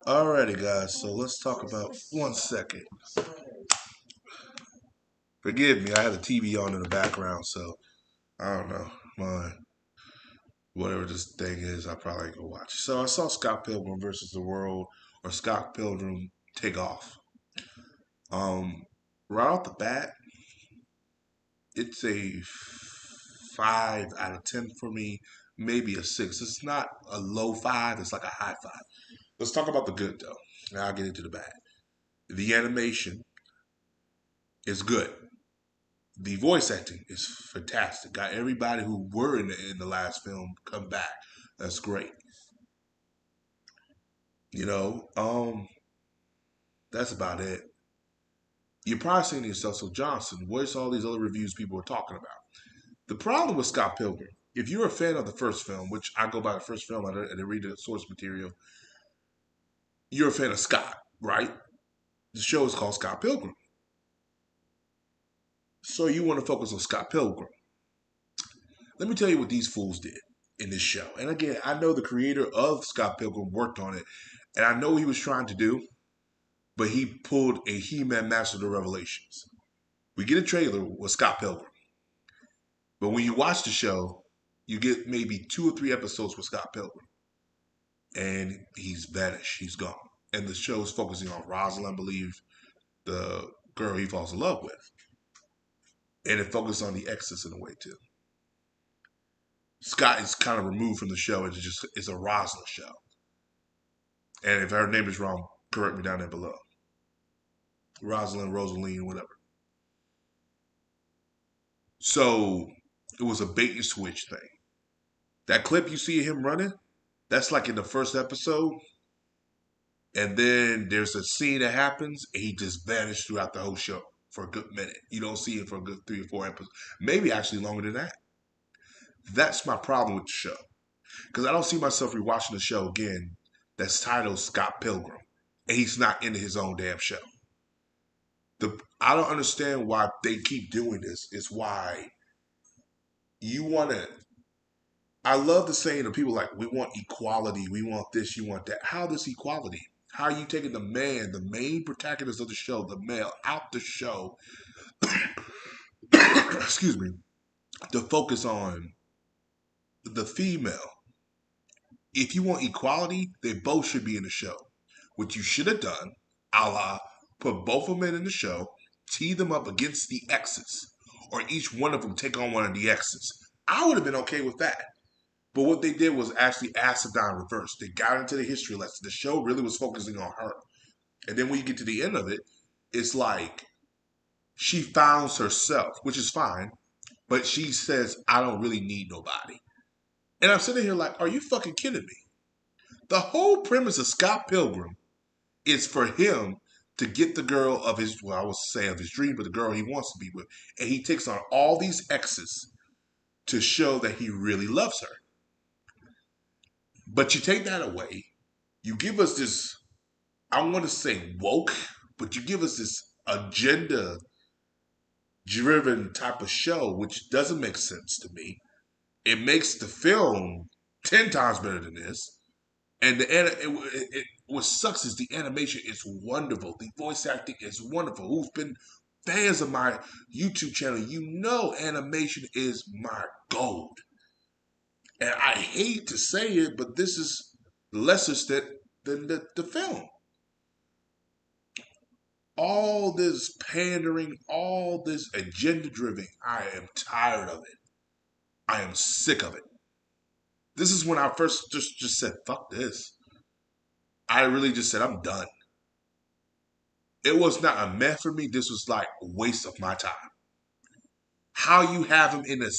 Alrighty, guys. So let's talk about 1 second. Forgive me, I had the TV on in the background, so I don't know. My whatever this thing is, I probably ain't gonna watch. So I saw Scott Pilgrim versus the World, or Scott Pilgrim Takeoff. Um, right off the bat, it's a 5 out of 10 for me, maybe a 6. It's not a low 5; it's like a high 5. Let's talk about the good though. Now I'll get into the bad. The animation is good. The voice acting is fantastic. Got everybody who were in the last film come back. That's great. You know, that's about it. You're probably saying to yourself, so Johnson, where's all these other reviews people are talking about? The problem with Scott Pilgrim, if you're a fan of the first film, which I go by the first film, I didn't read the source material, you're a fan of Scott, right? The show is called Scott Pilgrim. So you want to focus on Scott Pilgrim. Let me tell you what these fools did in this show. And again, I know the creator of Scott Pilgrim worked on it, and I know what he was trying to do, but he pulled a He-Man Master of the Revelations. We get a trailer with Scott Pilgrim, but when you watch the show, you get maybe 2 or 3 episodes with Scott Pilgrim, and he's vanished. He's gone. And the show is focusing on Rosalind, I believe, the girl he falls in love with. And it focuses on the exes in a way, too. Scott is kind of removed from the show. It's a Rosalind show. And if her name is wrong, correct me down there below. Rosalind, Rosaline, whatever. So it was a bait and switch thing. That clip you see him running, that's like in the first episode. And then there's a scene that happens, and he just vanished throughout the whole show for a good minute. You don't see him for a good 3 or 4 episodes. Maybe actually longer than that. That's my problem with the show. Because I don't see myself rewatching the show again that's titled Scott Pilgrim. And he's not in his own damn show. I don't understand why they keep doing this. It's why you want to. I love the saying of people like, we want equality, we want this, you want that. How this equality? How are you taking the man, the main protagonist of the show, the male, out the show, excuse me, to focus on the female? If you want equality, they both should be in the show. What you should have done, a la, put both of them in the show, tee them up against the exes, or each one of them take on one of the exes. I would have been okay with that. But what they did was actually Acidine reverse. They got into the history lesson. The show really was focusing on her. And then when you get to the end of it, it's like she founds herself, which is fine. But she says, I don't really need nobody. And I'm sitting here like, are you fucking kidding me? The whole premise of Scott Pilgrim is for him to get the girl of his, well, I would say of his dream, but the girl he wants to be with. And he takes on all these exes to show that he really loves her. But you take that away, you give us this, I want to say woke, but you give us this agenda driven type of show, which doesn't make sense to me. It makes the film 10 times better than this. And what sucks is the animation is wonderful. The voice acting is wonderful. Who's been fans of my YouTube channel, you know animation is my gold. And I hate to say it, but this is lesser than the film. All this pandering, all this agenda driven, I am tired of it. I am sick of it. This is when I first just said, fuck this. I really just said, I'm done. It was not a mess for me. This was like a waste of my time. How you have him in the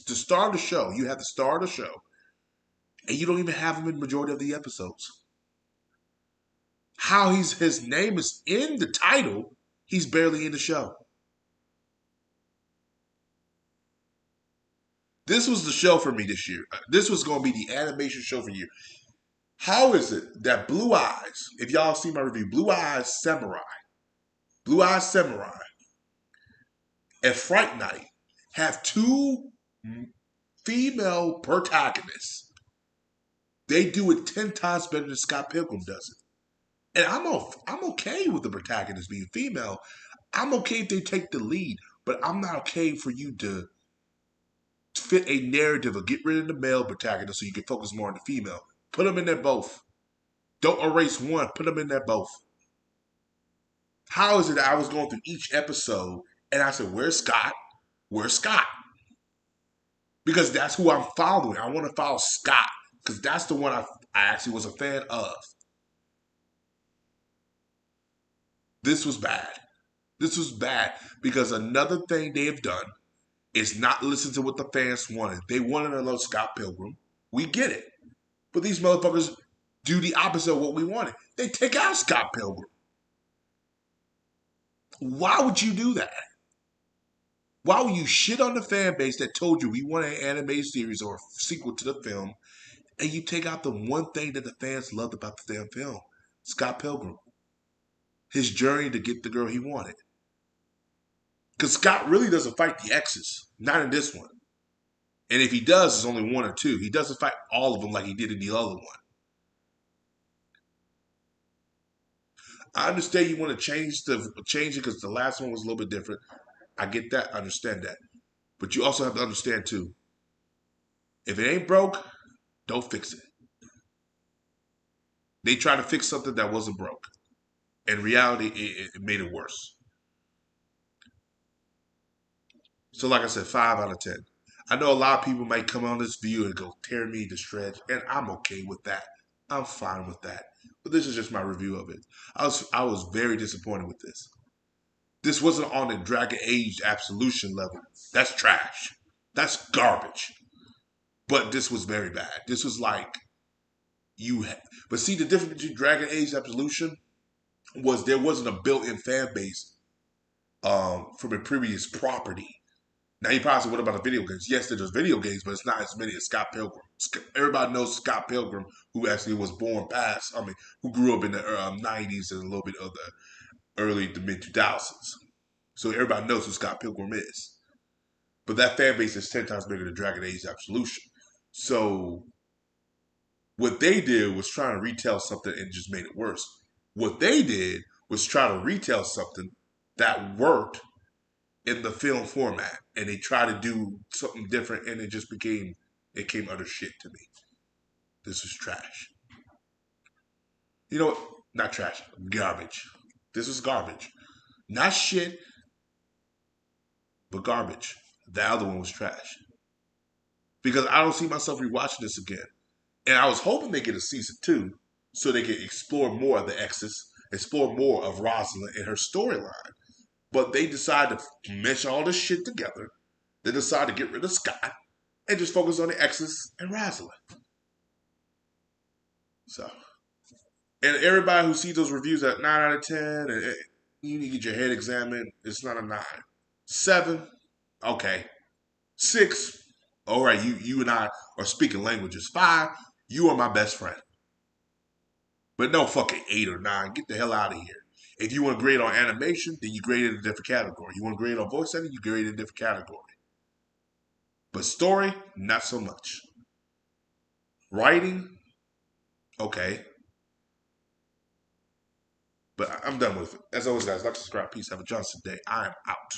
start of the show, you have the start of the show, and you don't even have him in the majority of the episodes. How his name is in the title, he's barely in the show. This was the show for me this year. This was going to be the animation show for you. How is it that Blue Eyes, if y'all see my review, Blue Eyes Samurai, and Fright Night have two female protagonists They do it 10 times better than Scott Pilgrim does it. And I'm okay with the protagonist being female. I'm okay if they take the lead, but I'm not okay for you to fit a narrative or get rid of the male protagonist so you can focus more on the female. Put them in there both. Don't erase one. Put them in there both. How is it that I was going through each episode and I said, "Where's Scott? Where's Scott?" Because that's who I'm following. I want to follow Scott because that's the one I actually was a fan of. This was bad. This was bad because another thing they have done is not listen to what the fans wanted. They wanted to love Scott Pilgrim. We get it. But these motherfuckers do the opposite of what we wanted. They take out Scott Pilgrim. Why would you do that? Why would you shit on the fan base that told you we want an animated series or a sequel to the film, and you take out the one thing that the fans loved about the damn film? Scott Pilgrim. His journey to get the girl he wanted. Because Scott really doesn't fight the exes. Not in this one. And if he does, it's only one or two. He doesn't fight all of them like he did in the other one. I understand you want to change it because the last one was a little bit different. I get that. I understand that. But you also have to understand, too, if it ain't broke, don't fix it. They tried to fix something that wasn't broke. In reality, it made it worse. So like I said, 5 out of 10. I know a lot of people might come on this view and go tear me to shreds, and I'm okay with that. I'm fine with that. But this is just my review of it. I was very disappointed with this. This wasn't on the Dragon Age Absolution level. That's trash. That's garbage. But this was very bad. This was like but see, the difference between Dragon Age Absolution was there wasn't a built-in fan base from a previous property. Now you probably say, what about the video games? Yes, there's video games, but it's not as many as Scott Pilgrim. Everybody knows Scott Pilgrim, who actually was born who grew up in the 90s and a little bit of the early to mid 2000s. So everybody knows who Scott Pilgrim is. But that fan base is 10 times bigger than Dragon Age Absolution. So what they did was trying to retell something and just made it worse. What they did was try to retell something that worked in the film format, and they tried to do something different, and it came utter shit to me. This is trash. You know what? Not trash. Garbage. This is garbage. Not shit, but garbage. The other one was trash. Because I don't see myself rewatching this again. And I was hoping they get a season 2 so they could explore more of the exes, explore more of Rosalind and her storyline. But they decided to mesh all this shit together. They decided to get rid of Scott and just focus on the exes and Rosalind. So, and everybody who sees those reviews at 9 out of 10, and you need to get your head examined, it's not a 9. 7, okay. 6, all right, you and I are speaking languages. 5, you are my best friend. But no fucking 8 or 9. Get the hell out of here. If you want to grade on animation, then you grade it in a different category. You want to grade on voice acting, you grade it in a different category. But story, not so much. Writing, okay. But I'm done with it. As always, guys, like, subscribe, peace, have a Johnson day. I am out.